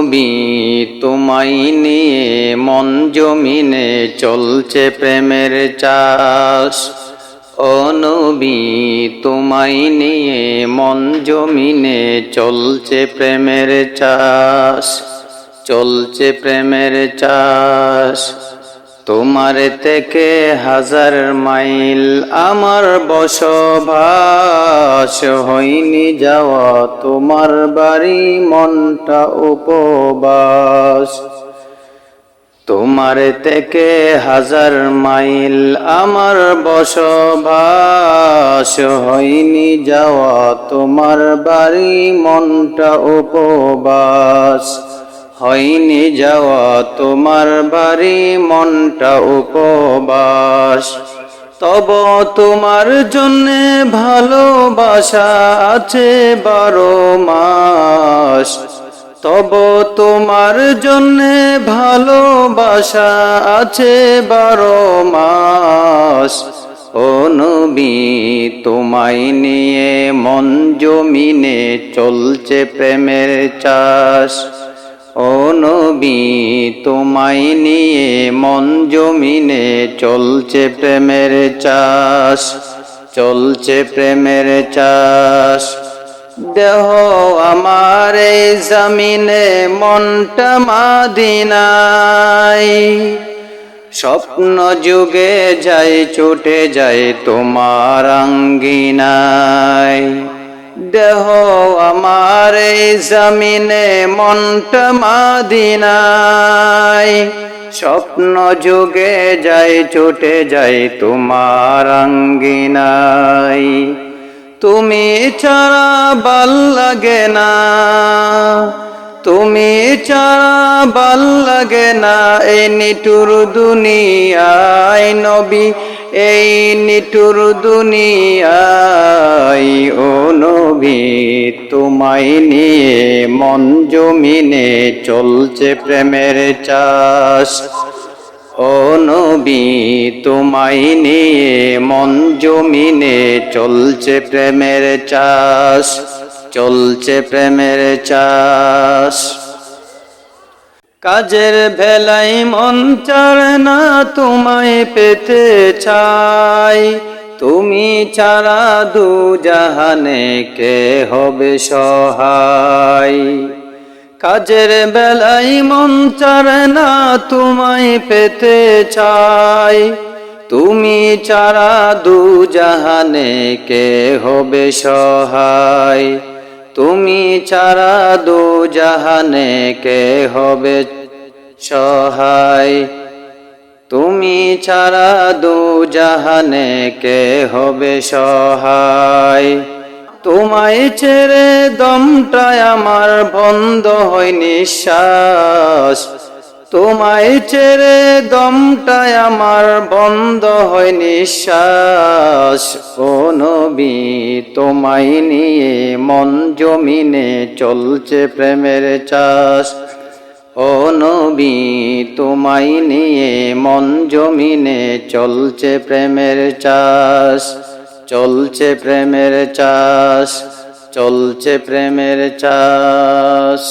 নবী তোমায় নিয়ে মন জমিনে চলছে প্রেমের চাষ। ও নবী তোমায় নিয়ে মন জমিনে চলছে প্রেমের চাষ, চলছে প্রেমের চাষ। তোমার থেকে হাজার মাইল আমার বসবাস, হয়নি যাওয়া তোমার বাড়ি মনটা উপবাস। তোমার থেকে হাজার মাইল আমার বসবাস, হয়নি যাওয়া তোমার বাড়ি মনটা উপবাস, হয়নি যাওয়া তোমার বাড়ি মনটা উপবাস। তব তোমার জন্যে ভালোবাসা আছে 12 মাস, তব তোমার জন্যে ভালোবাসা আছে 12 মাস। ও নবী তোমায় নিয়ে মন জমিনে চলছে প্রেমের চাষ। ও নবী তোমায় নিয়ে মন জমিনে চলছে প্রেমের চাষ, চলছে প্রেমের চাষ। দেহ আমার এই জমিনে মনটা মদিনায়, স্বপ্ন যুগে যাই ছুটে যাই তোমার আঙ্গিনায়। দেহ আমার এই জমিনে মনটা মদিনায়, স্বপ্ন যুগে যাই ছুটে যাই তোমার আঙ্গিনায়। তুমি ছাড়া ভাল লাগে না, তুমি ছাড়া ভাল লাগে না এই নিঠুর দুনিয়ায় নবী, এই নিঠুর দুনিয়ায়। ও নবী তোমায় নিয়ে মন জমিনে চলছে প্রেমের চাষ। ও নবী তোমায় নিয়ে মন জমিনে চলছে প্রেমের চাষ, চলছে প্রেমের চাষ। কাজের ভেলাই মন চায় না তোমায় পেতে চাই, তুমি ছাড়া দু জাহানে কে হবে সহায়। কাজের বেলায় মন চায় না তোমায় পেতে চাই, তুমি ছাড়া দু জাহানে কে হবে সহায়। তুমি ছাড়া দু জাহানে কে হবে সহায়, তুমি ছাড়া দু জাহানে কে হবে সহায়। তোমায় ছেড়ে দমটায় আমার বন্ধ হয় নিঃশ্বাস, তোমায় ছেড়ে দমটায় আমার বন্ধ হয় নিঃশ্বাস। ও নবী তোমায় নিয়ে মন জমিনে চলছে প্রেমের চাষ। ও নবী তোমায় নিয়ে মন জমিনে চলছে প্রেমের চাষ, চলছে প্রেমের চাষ, চলছে প্রেমের চাষ।